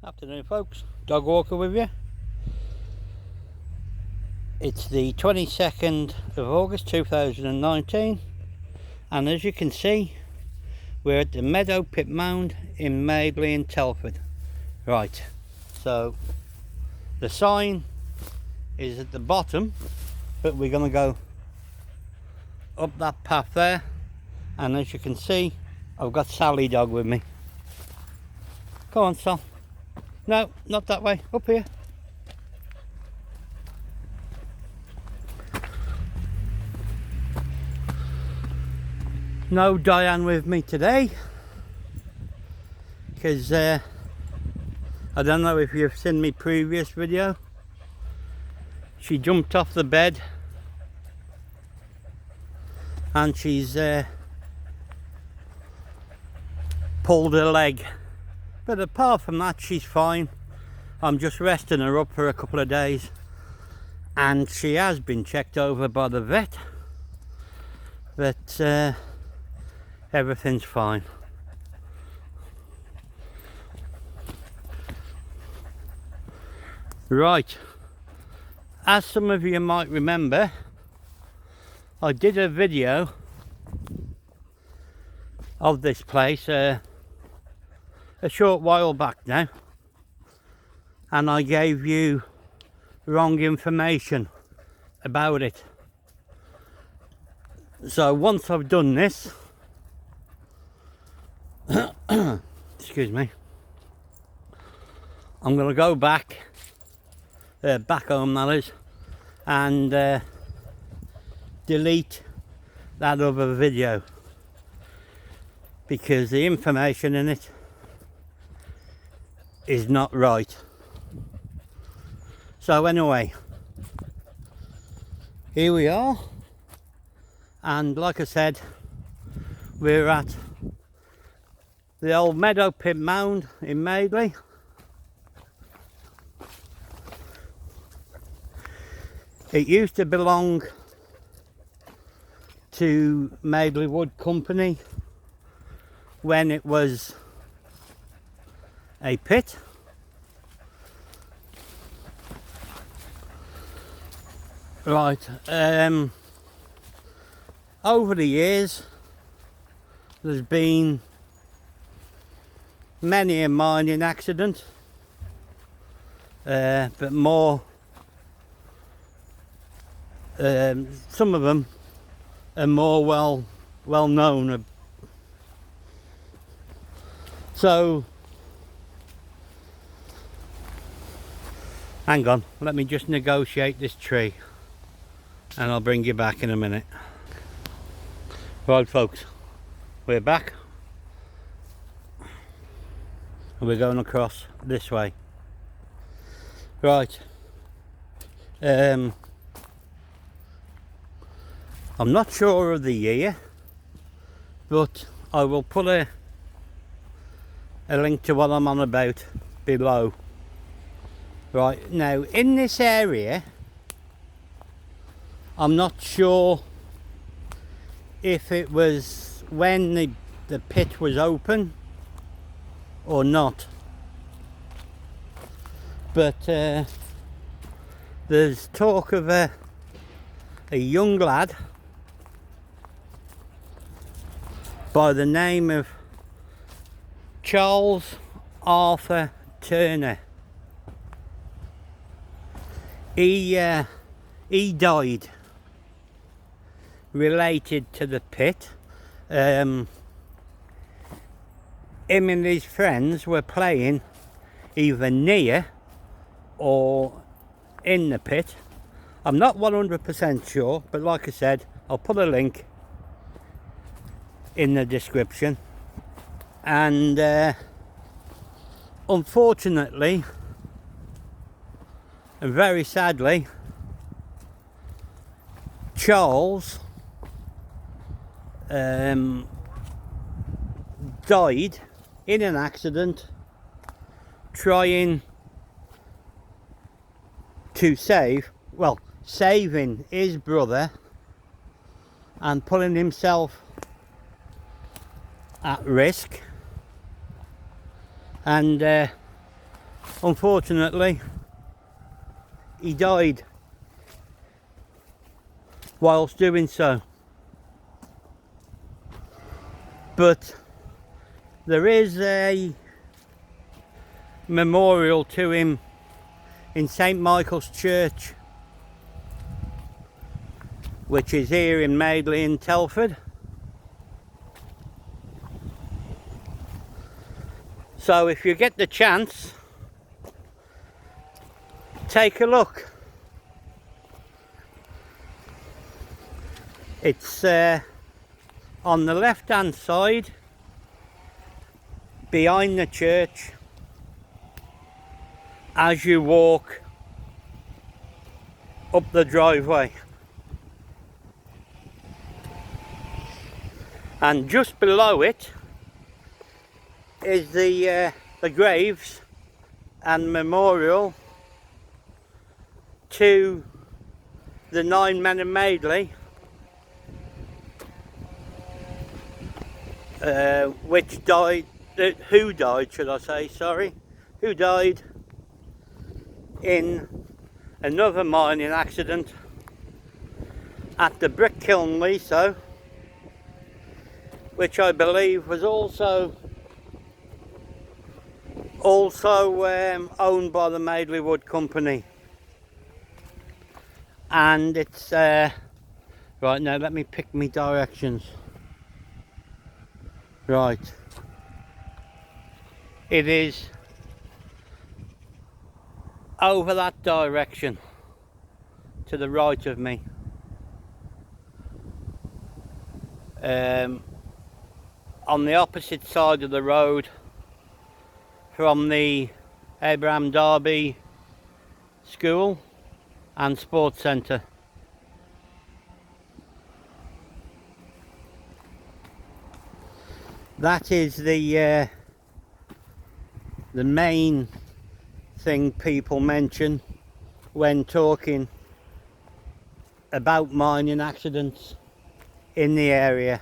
Afternoon folks, dog walker with you. It's the 22nd of August 2019 and as you can see we're at the Meadow Pit Mound in Madeley in Telford. Right, so the sign is at the bottom, but we're going to go up that path there, and as you can see I've got Sally dog with me. Come on Sal. No, not that way, up here. No Diane with me today because I don't know if you've seen my previous video. She jumped off the bed and she's pulled her leg. But apart from that, she's fine. I'm just resting her up for a couple of days. And she has been checked over by the vet. But everything's fine. Right. As some of you might remember, I did a video of this place a short while back now, and I gave you wrong information about it. So once I've done this, excuse me, I'm going to go back home, that is, and delete that other video because the information in it is not right. So anyway, here we are, and like I said, we're at the old Meadow Pit Mound in Madeley. It used to belong to Madeley Wood Company when it was a pit. Right, over the years there's been many a mining accident, but more some of them are more well known. So hang on, let me just negotiate this tree and I'll bring you back in a minute. Right folks, we're back and we're going across this way. Right, I'm not sure of the year, but I will put a link to what I'm on about below. Right, now in this area I'm not sure if it was when the pit was open or not, but there's talk of a young lad by the name of Charles Arthur Turner. He died related to the pit. Him and his friends were playing either near or in the pit. I'm not 100% sure, but like I said, I'll put a link in the description. And unfortunately and very sadly, Charles died in an accident trying to saving his brother and putting himself at risk. And Unfortunately, he died whilst doing so. But there is a memorial to him in St Michael's Church, which is here in Madeley in Telford. So if you get the chance, take a look. It's on the left hand side behind the church as you walk up the driveway, and just below it is the graves and memorial to the 9 men of Madeley, which died, who died in another mining accident at the brick kiln Liso, which I believe was also owned by the Madeley Wood Company. And it's right now, let me pick my directions. Right, it is over that direction to the right of me. On the opposite side of the road from the Abraham Darby School and Sports Centre. That is the main thing people mention when talking about mining accidents in the area.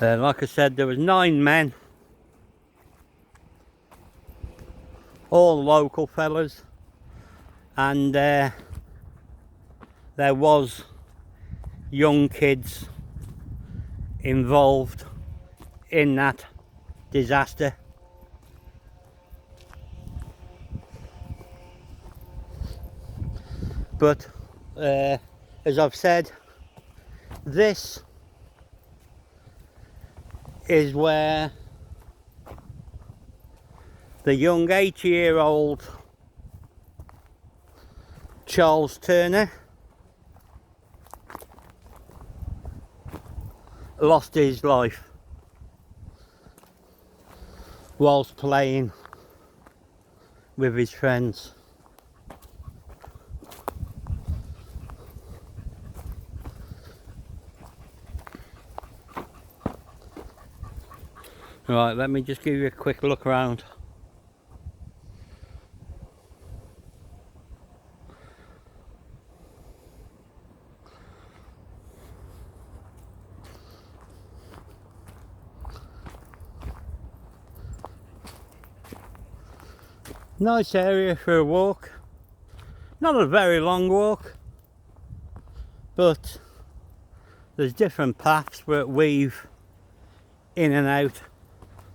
Like I said, there was 9 men, all local fellas, and there was young kids involved in that disaster. But as I've said, this is where the young 80-year-old Charles Turner lost his life whilst playing with his friends. Right, let me just give you a quick look around. Nice area for a walk. Not a very long walk, but there's different paths that weave in and out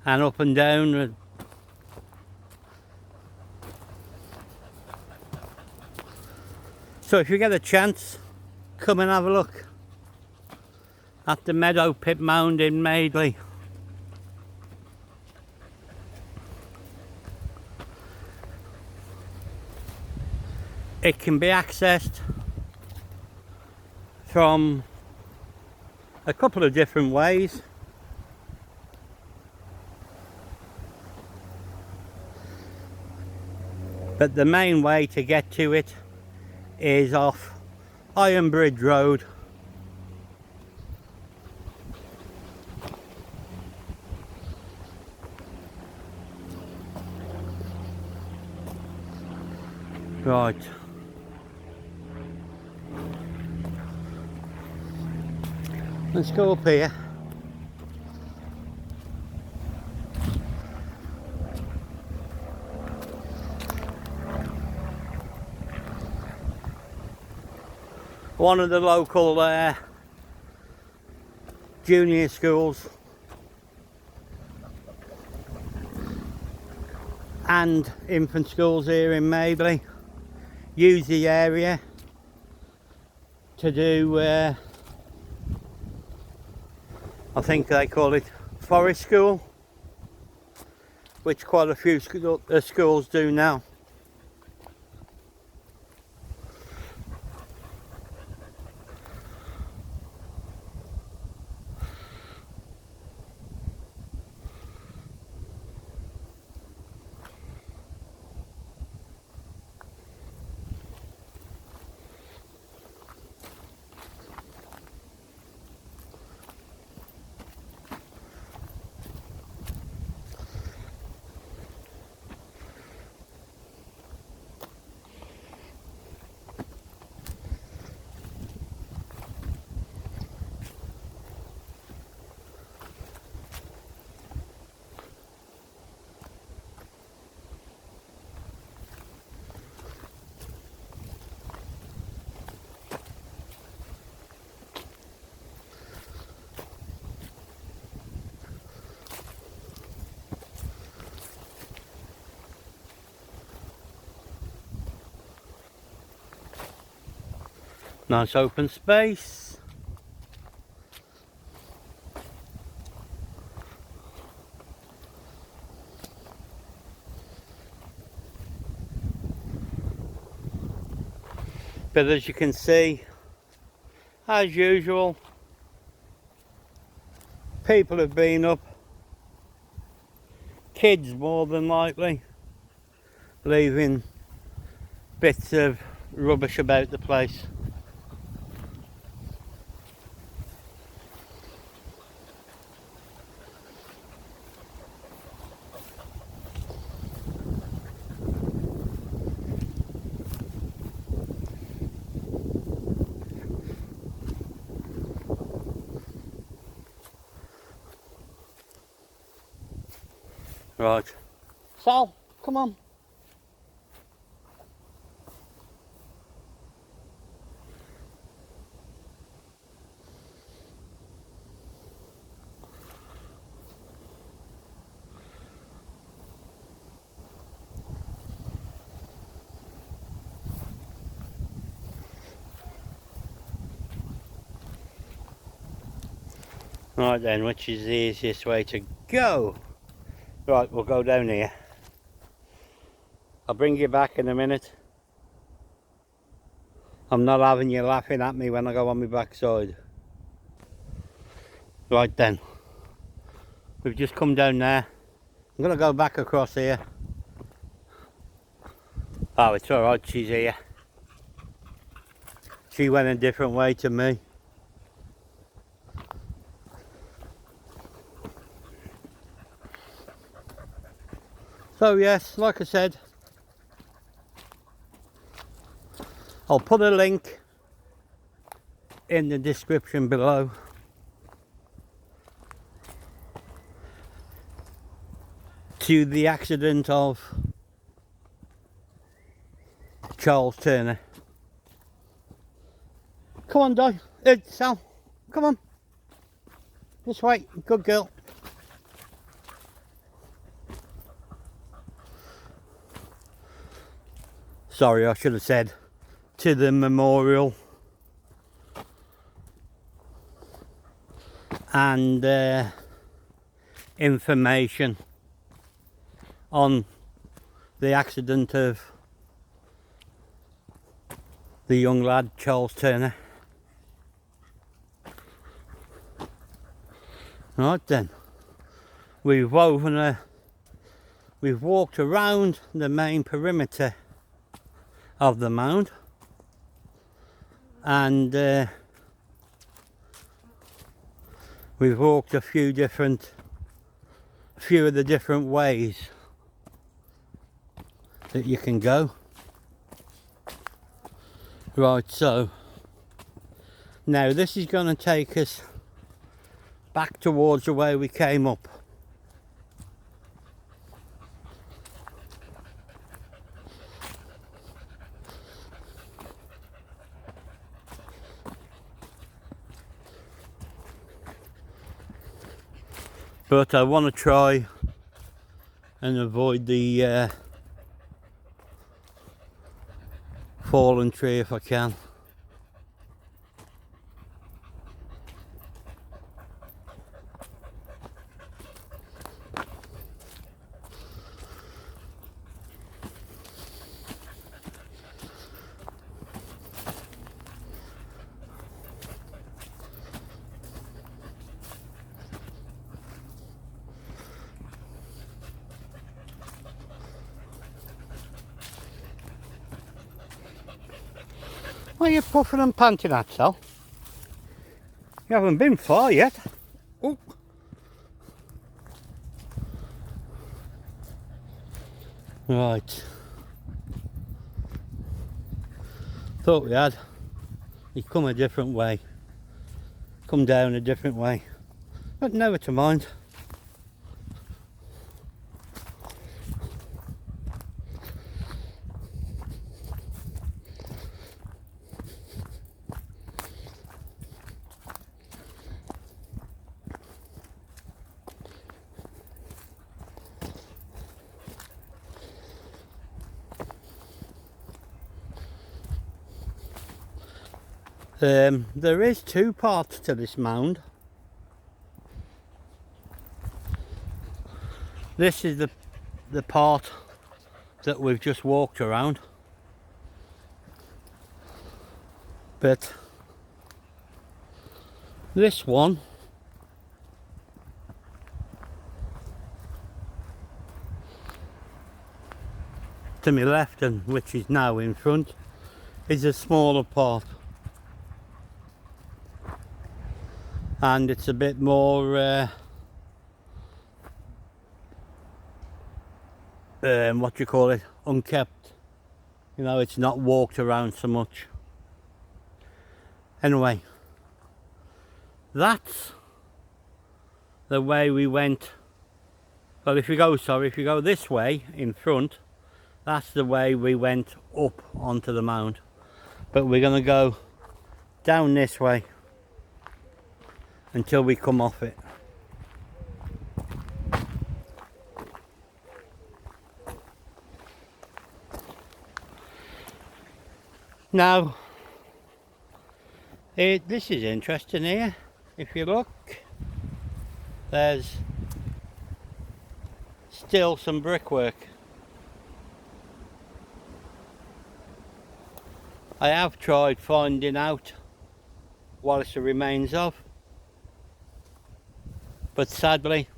and up and down. So if you get a chance, come and have a look at the Meadow Pit Mound in Madeley. It can be accessed from a couple of different ways. But the main way to get to it is off Iron Bridge Road. Right. Let's go up here. one of the local junior schools and infant schools here in Madeley use the area to do I think they call it forest school, which quite a few schools do now. Nice open space. But as you can see, as usual, people have been up, kids more than likely, leaving bits of rubbish about the place. Right, Sal, come on. Right then, which is the easiest way to go? Right, we'll go down here. I'll bring you back in a minute. I'm not having you laughing at me when I go on my backside. Right then, we've just come down there. I'm going to go back across here. Oh, it's alright, she's here. She went a different way to me. So yes, like I said, I'll put a link in the description below to the accident of Charles Turner. Come on, Di. Sal, come on. This way, good girl. Sorry, I should have said to the memorial and information on the accident of the young lad Charles Turner. Right then, we've walked around the main perimeter of the mound, and we've walked a few of the different ways that you can go. Right, so now this is going to take us back towards the way we came up. but I want to try and avoid the fallen tree if I can. What are you puffing and panting at, Sal? You haven't been far yet. Oh. Right. Thought we had. He'd come a different way. Come down a different way. But never to mind. There is two parts to this mound. This is the part that we've just walked around, but this one to my left, and which is now in front, is a smaller part. And it's a bit more what do you call it, unkept. You know, it's not walked around so much. Anyway, that's the way we went. Well, if you go this way in front, that's the way we went up onto the mound. But we're going to go down this way until we come off it. Now, this is interesting here. If you look, there's still some brickwork. I have tried finding out what it's the remains of, but sadly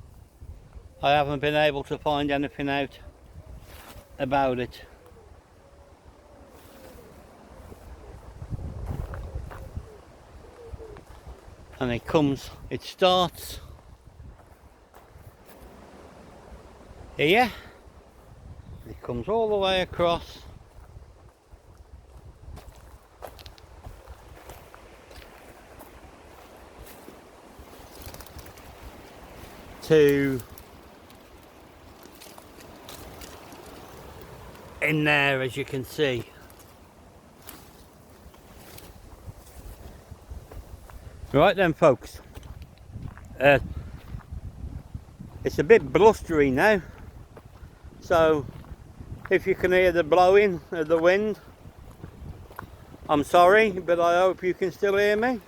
I haven't been able to find anything out about it. And it starts here, it comes all the way across to in there, as you can see. Right then, folks, it's a bit blustery now, so if you can hear the blowing of the wind, I'm sorry, but I hope you can still hear me.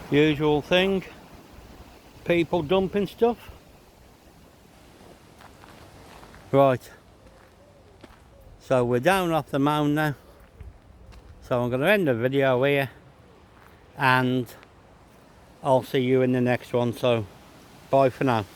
Usual thing, people dumping stuff. Right, so we're down off the mound now, so I'm going to end the video here and I'll see you in the next one, so bye for now.